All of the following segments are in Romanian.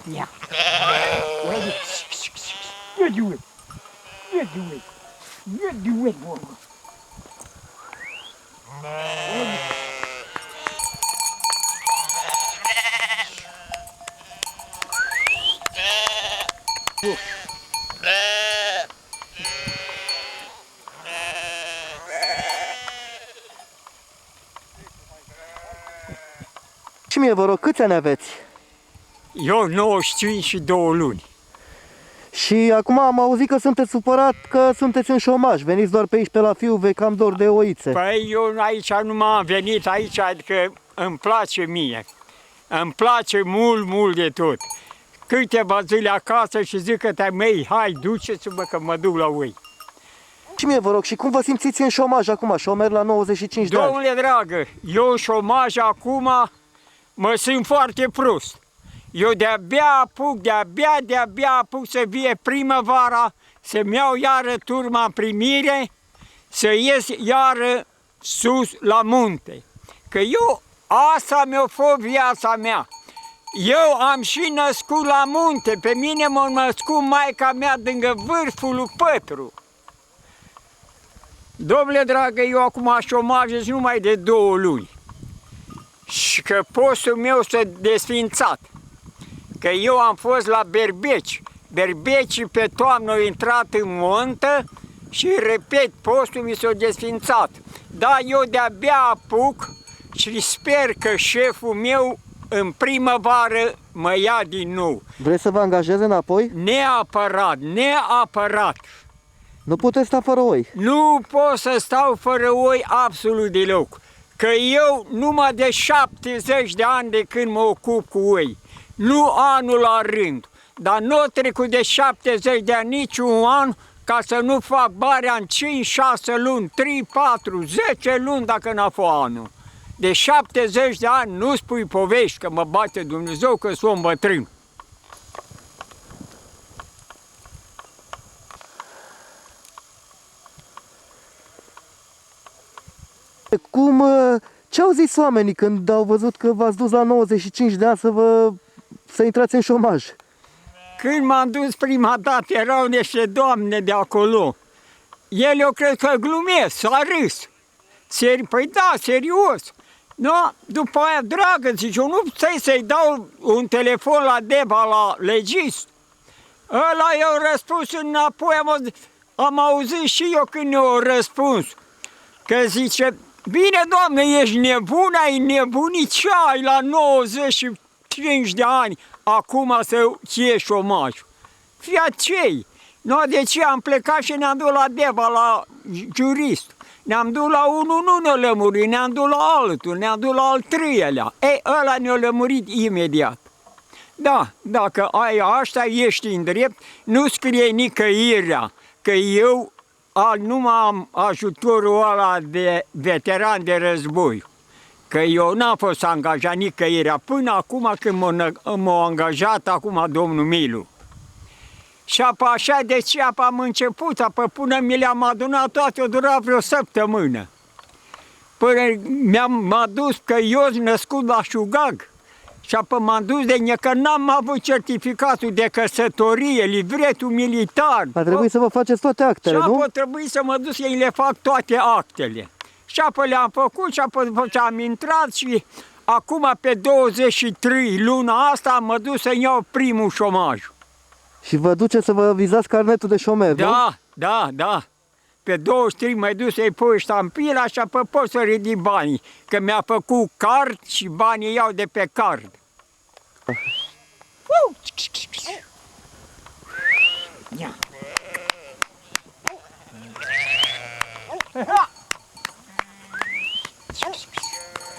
Yeah. Ready? You do it. You do it. You do it, boy. Ready? Go. Și mie, vă rog, câți ani aveți? Eu 95 și 2 luni. Și acum am auzit că sunteți supărat că sunteți în șomaj. Veniți doar pe aici, pe la Fiuve, cam dor de oițe. Păi eu aici nu m-am venit aici, adică îmi place mie. Îmi place mult, mult de tot. Câteva zile acasă și zic că mei, hai, duceți-mă că mă duc la oi. Și mie, vă rog, și cum vă simțiți în șomaj acum, șomer la 95 de ani? Domnule dragă, eu în șomaj acum mă simt foarte prost. Eu de-abia apuc să vie primăvara, să-mi iau iară turma în primire, să ies iară sus la munte. Că eu, asta mi-a fost viața mea. Eu am și născut la munte, pe mine m-a născut maica mea lângă vârful lui Pătru. Domnule dragă, eu acum șomajez numai de 2 luni. Și că postul meu s-a desfințat. Că eu am fost la berbeci. Berbecii pe toamnă au intrat în montă și, repet, postul mi s-a desfințat. Dar eu de-abia apuc și sper că șeful meu în primăvară mă ia din nou. Vreți să vă angajeze înapoi? Neapărat. Nu puteți sta fără oi. Nu pot să stau fără oi absolut deloc. Că eu numai de 70 de ani de când mă ocup cu oi. Nu anul la rând, dar nu a trecut de 70 de ani niciun an ca să nu fac barea în 5-6 luni, 3, 4, 10 luni dacă n-a fost anul. De 70 de ani nu spui povești că mă bate Dumnezeu că sunt bătrân. Ce au zis oamenii când au văzut că v-ați dus la 95 de ani să intrați în șomaj? Când m-am dus prima dată, erau niște doamne de acolo. Ele, eu cred că glumesc, s-a râs. Păi da, serios. No, după aia, dragă, zice, eu nu puteai să-i dau un telefon la Deba, la legist. Ăla i-a răspuns înapoi, am auzit și eu când i-a răspuns. Că zice, bine, Doamne, ești nebun, ai nebunit, ce ai la 95 de ani acum să ție șomajul? Fii acei. No, de ce am plecat și ne-am dus la Deba, la jurist. Ne-am dus la unul, nu ne-a lămurit, ne-am dus la altul, ne-am dus la al treilea. Ei, ăla ne-a lămurit imediat. Da, dacă ai asta, ești în drept, nu scrie nicăirea, că eu nu am ajutorul ăla de veteran de război. Că eu n-am fost angajat nicăirea până acum când m-a angajat acum domnul Milu. Și apă așa de ce am început, apă până mi le-am adunat toate, o dura vreo săptămână. Până m-a dus că eu sunt născut la Șugag. Și apă m-am dus de că n-am avut certificatul de căsătorie, livretul militar. A trebuit să vă faceți toate actele, și nu? Și apă trebuie să mă duc, ei le fac toate actele. Și apă le-am făcut și apă după ce am intrat și acum pe 23 luna asta mă duc să iau primul șomaj. Și vă duce să vă vizați carnetul de șomer, nu? Da. Pe 23 mă duc să-i pui ștampila și apă pot să ridic banii. Că mi-a făcut card și banii iau de pe card. Yeah.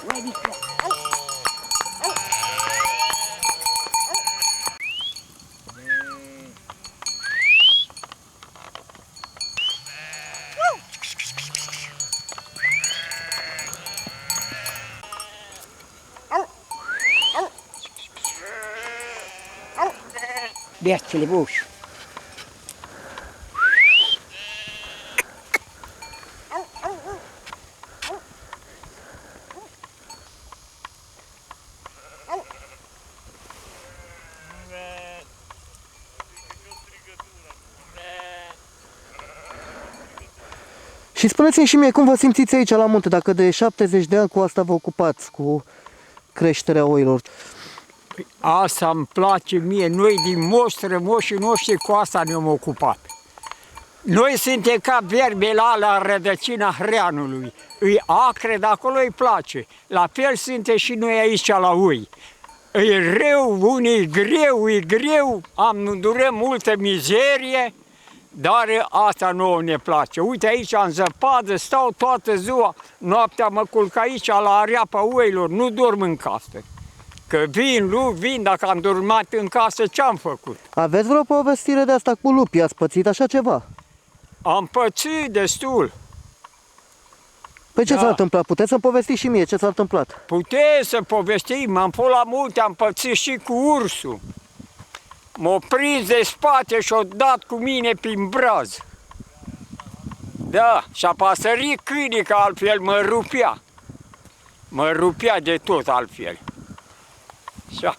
Ready? Бестили буш. Și spuneți-mi și mie, cum vă simțiți aici la munte, dacă de 70 de ani cu asta vă ocupați, cu creșterea oilor? Asta îmi place mie, noi din moșii noștri cu asta ne-am ocupat. Noi suntem ca verbele la rădăcina hreanului. Îi acre, de acolo îi place. La fel suntem și noi aici la ui. E rău, unii e greu, durăm multă mizerie, dar asta nouă ne place. Uite aici în zăpadă, stau toată ziua, noaptea mă culc aici la areapa uilor, nu dorm în casă. Că vin, dacă am dormat în casă, ce-am făcut? Aveți vreo povestire de asta cu lupi? Ați pățit așa ceva? Am pățit destul. Păi ce Da. s-a întâmplat? Puteți să-mi povestiți și mie ce s-a întâmplat? Puteți să povestim, am fost la multe, am pățit și cu ursul. M-a prins de spate și-a dat cu mine prin braz. Da, și-a pasărit câinii, că altfel mă rupea. Mă rupea de tot altfel. Așa.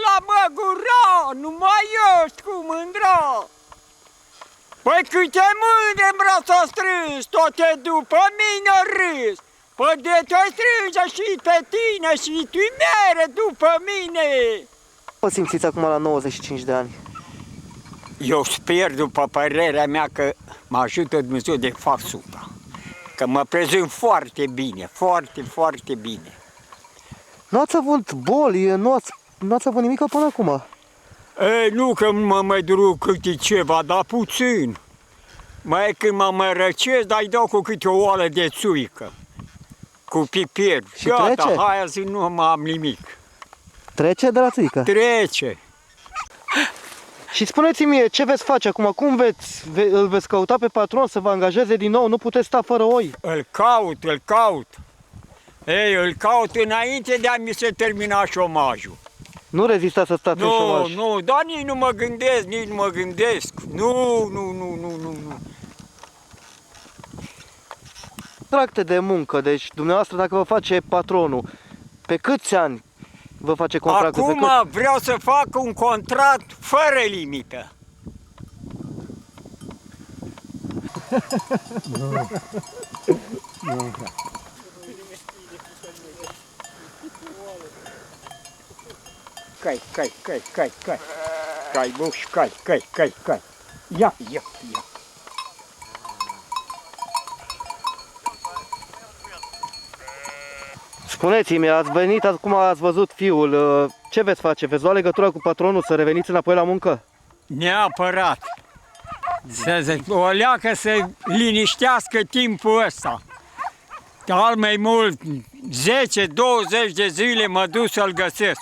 La măgura, nu mai ești cu mândra. Păi câte mândre în braț a strâns, toate după mine râs. Păi de te strânge și pe tine și tu mere după mine. Vă simțiți acum la 95 de ani? Eu sper, după părerea mea, că mă ajută Dumnezeu de fac suta. Că mă prezint foarte bine, foarte, foarte bine. Nu ați avut boli, nu ați avut nimic până acum? Nu că mă mai duc câte ceva, dar puțin. Mai când mă răcesc, dar îi dau cu câte o oală de țuică. Cu piper. Și trece? Hai azi nu mai am nimic. Trece de la țuică. Trece. Și spuneți-mi, ce veți face acum? Cum îl veți căuta pe patron să vă angajeze din nou? Nu puteți sta fără oi. Îl caut. Ei, îl caut înainte de a mi se termina șomajul. Nu rezistați să stați în șomaj. Nu, dar nici nu mă gândesc. Nu. Contracte de muncă, deci dumneavoastră dacă vă face patronul, pe câți ani vă face contracte? Acum vreau să fac un contract fără limită. Cai. Cai, buș, cai. Ia. Spuneți-mi, ați venit, acum ați văzut fiul, ce veți face? Veți lua legătura cu patronul să reveniți înapoi la muncă? Neapărat. O leacă să liniștească timpul ăsta. Al mai mult, 10-20 de zile mă duc să-l găsesc.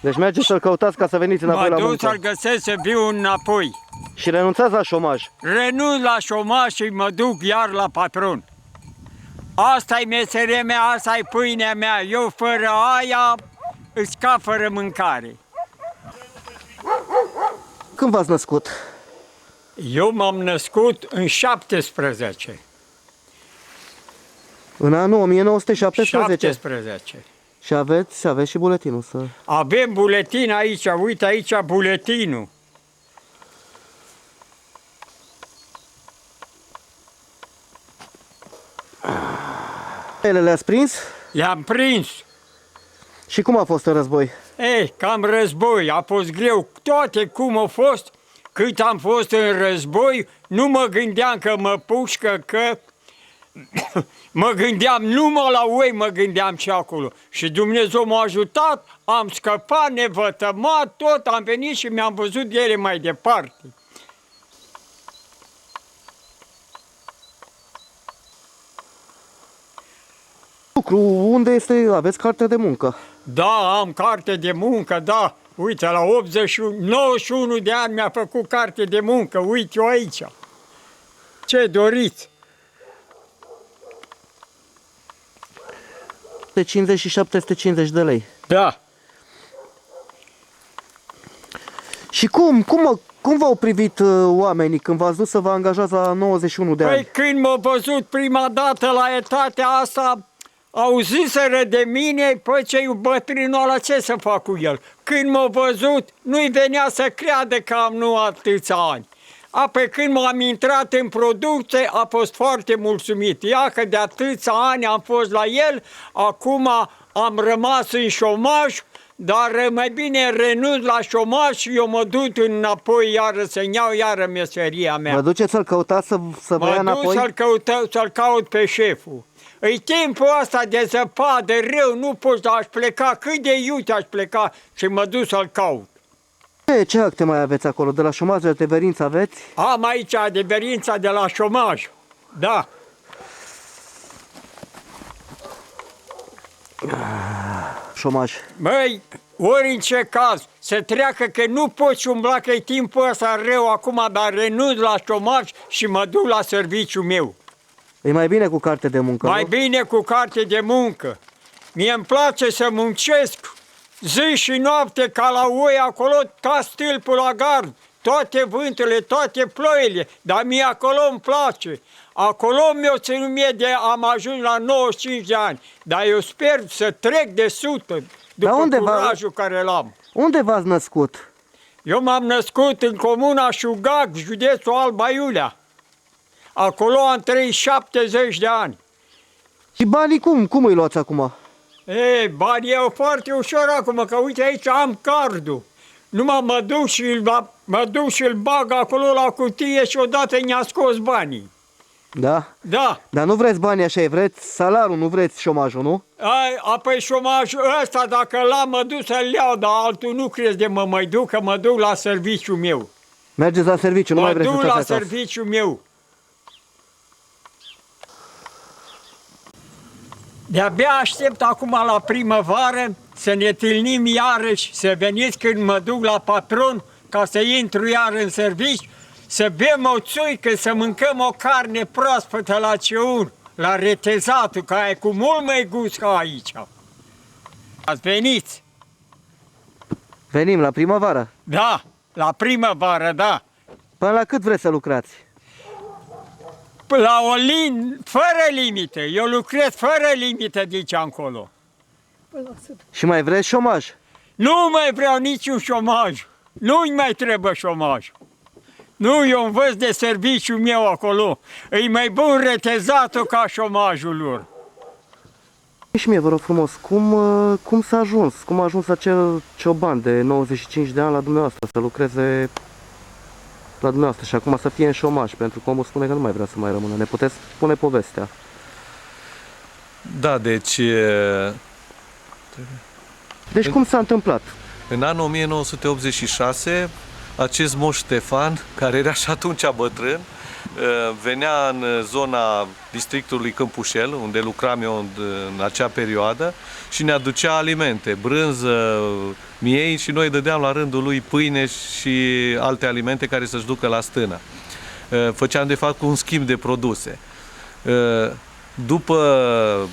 Deci mergeți să-l căutați ca să veniți înapoi la Mă duc muncă. să-l găsesc să viu înapoi. Și renunțați la șomaj. Renunț la șomaj și mă duc iar la patron. Asta e meseria mea, asta e pâinea mea. Eu fără aia îți scap fără mâncare. Când v-ați născut? Eu m-am născut în 17. În anul 1917. 17. Și aveți și buletinul să... Avem buletin aici, uite aici buletinul. Ele le-ați prins? Le-am prins. Și cum a fost în război? Ei, cam război, a fost greu. Toate cum a fost, cât am fost în război, nu mă gândeam că mă pușcă, că mă gândeam numai la oi, mă gândeam și acolo. Și Dumnezeu m-a ajutat, am scăpat, nevătămat, tot, am venit și mi-am văzut de ele mai departe. Lucru, unde este? Aveți carte de muncă? Da, am carte de muncă, da. Uite, la 91 de ani mi-a făcut carte de muncă, uite-o aici. Ce doriți? De 50 și 750 de lei. Da. Și cum Cum v-au privit oamenii când v-ați dus să vă angajați la 91 de ani? Păi când m-au văzut prima dată la etatea asta, auziseră de mine, păi ce-i bătrânul ăla, ce să fac cu el? Când m-au văzut, nu-i venea să creadă că am nu atâția ani. Apoi când m-am intrat în producție, a fost foarte mulțumit. Ia că de atâția ani am fost la el, acum am rămas în șomaj, dar mai bine renunț la șomaj și eu mă duc înapoi iară să-mi iau iară meseria mea. Vă duceți să-l căutați să vă ia înapoi? Mă duc să-l caut pe șeful. În timpul ăsta de zăpadă rău, nu pot, aș pleca, cât de iute aș pleca și mă duc să-l caut. Ce acte mai aveți acolo? De la șomaj, de adeverință aveți? Am aici adeverința de la șomaj, da. Șomaj. Băi, ori în ce caz, să treacă că nu poți umbla, că e timpul ăsta rău acum, dar renunț la șomaj și mă duc la serviciul meu. E mai bine cu carte de muncă, Mai nu? bine cu carte de muncă. Mie îmi place să muncesc zi și noapte ca la oi acolo, ca stâlpul la gard, toate vânturile, toate ploile, dar mie acolo îmi place. Acolo mi-o ținut mie de am ajuns la 95 de ani, dar eu sper să trec de 100 după unde curajul care l-am. Unde v-ați născut? Eu m-am născut în comuna Șugag, județul Alba Iulia. Acolo am trăit 70 de ani. Și banii cum îi luați acum? Ei, banii e foarte ușor acum, că uite aici am cardul. Numai mă duc și îl bag acolo la cutie și odată ne-a scos banii. Da? Da. Dar nu vreți banii așa, vreți salariul, nu vreți șomajul, nu? Apoi șomajul ăsta, dacă l-am, mă duc să-l iau, dar altul nu crezi de mă mai duc, că mă duc la serviciul meu. Mergeți la serviciu, nu mai vreți să Mă duc stați la acasă. serviciul meu. De-abia aștept acum la primăvară să ne întâlnim iarăși, să veniți când mă duc la patron ca să intru iar în serviciu, să bem o țuică, să mâncăm o carne proaspătă la ceun, la retezatul, care e cu mult mai gust ca aici. Ați venit? Venim la primăvară. Da, la primăvară, da. Până la cât vreți să lucrați? La fără limite. Eu lucrez fără limite de aici încolo. Și mai vreți șomaj? Nu mai vreau niciun șomaj. Nu-mi mai trebuie șomaj. Nu, eu învăț de serviciul meu acolo. E mai bun retezatul ca șomajul lor. Și mie, vă rog frumos, cum s-a ajuns? Cum a ajuns acel cioban de 95 de ani la dumneavoastră să lucreze la dumneavoastră și acum să fie în șomaj? Pentru că omul spune că nu mai vrea să mai rămână. Ne puteți spune povestea? Da, deci Deci cum s-a întâmplat? în anul 1986 acest moș Ștefan, care era și atunci bătrân, venea în zona districtului Câmpușel, unde lucram eu în acea perioadă, și ne aducea alimente, brânză, miei, și noi dădeam la rândul lui pâine și alte alimente care să-și ducă la stână. Făceam de fapt un schimb de produse. După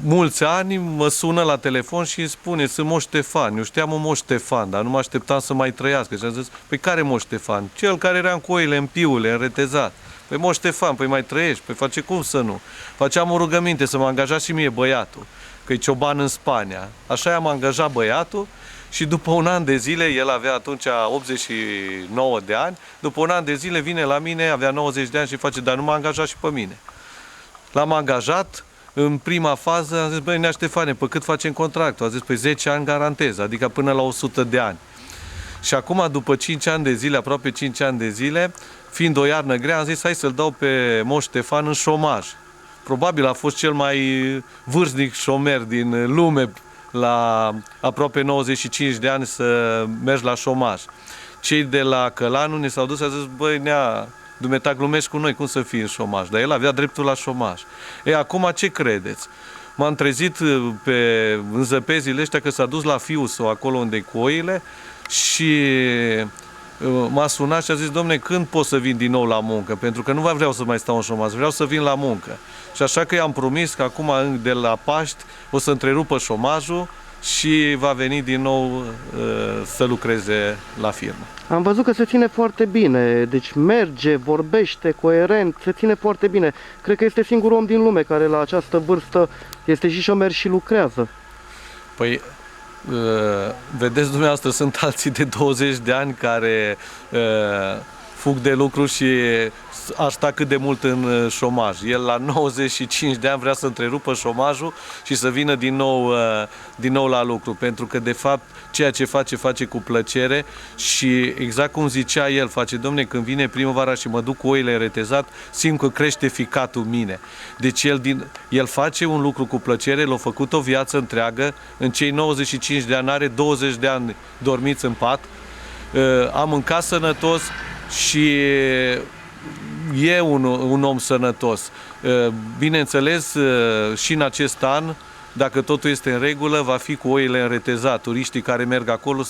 mulți ani mă sună la telefon și îmi spune: sunt Moș Ștefan. Eu știam un Moș Ștefan, dar nu mă așteptam să mai trăiască. Și am zis: păi care Moș Ștefan? Cel care era în coile, în piule, în retezat. Păi Moș Ștefan, păi mai trăiești? Păi face cum să nu? Faceam o rugăminte să mă angajați și mie băiatul, că e cioban în Spania. Așa i-am angajat băiatul și după un an de zile, el avea atunci 89 de ani, după un an de zile vine la mine, avea 90 de ani și face: dar nu m-a angajat și pe mine. L-am angajat. În prima fază am zis: băi, Nea Ștefane, pe cât facem contractul? A zis: păi 10 ani garantez, adică până la 100 de ani. Și acum, după 5 ani de zile, aproape 5 ani de zile, fiind o iarnă grea, am zis: hai să-l dau pe Moș Ștefan în șomaj. Probabil a fost cel mai vârstnic șomer din lume, la aproape 95 de ani, să mergi la șomaj. Cei de la Călanu ne s-au dus și au zis: băi, Nea, dumneata, glumești cu noi, cum să fii în șomaj? Dar el avea dreptul la șomaj. E, acum ce credeți? M-am trezit în zăpezile ăștia că s-a dus la Fiuso, acolo unde cu oile, și m-a sunat și a zis: domne, când pot să vin din nou la muncă? Pentru că nu vreau să mai stau în șomaj, vreau să vin la muncă. Și așa că i-am promis că acum, de la Paști, o să întrerupă șomajul și va veni din nou să lucreze la firmă. Am văzut că se ține foarte bine, deci merge, vorbește, coerent, se ține foarte bine. Cred că este singurul om din lume care la această vârstă este și șomer și lucrează. Păi, vedeți dumneavoastră, sunt alții de 20 de ani care fug de lucru și ar sta cât de mult în șomaj. El la 95 de ani vrea să întrerupă șomajul și să vină din nou la lucru, pentru că de fapt ceea ce face cu plăcere și exact cum zicea el, face, domne, când vine primăvara și mă duc cu oile în retezat, simt că crește ficatul mine. Deci el face un lucru cu plăcere, l-a făcut o viață întreagă, în cei 95 de ani are 20 de ani dormiți în pat, a mâncat sănătos și e un om sănătos. Bineînțeles, și în acest an, dacă totul este în regulă, va fi cu oile în retezat. Turiștii care merg acolo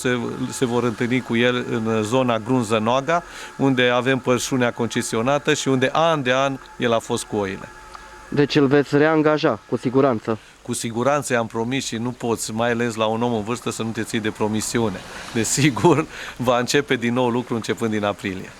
se vor întâlni cu el în zona Grunză-Noaga, unde avem pășunea concesionată și unde an de an el a fost cu oile. Deci îl veți reangaja, cu siguranță. Cu siguranță i-am promis și nu poți, mai ales la un om în vârstă, să nu te ții de promisiune. Desigur, va începe din nou lucru începând din aprilie.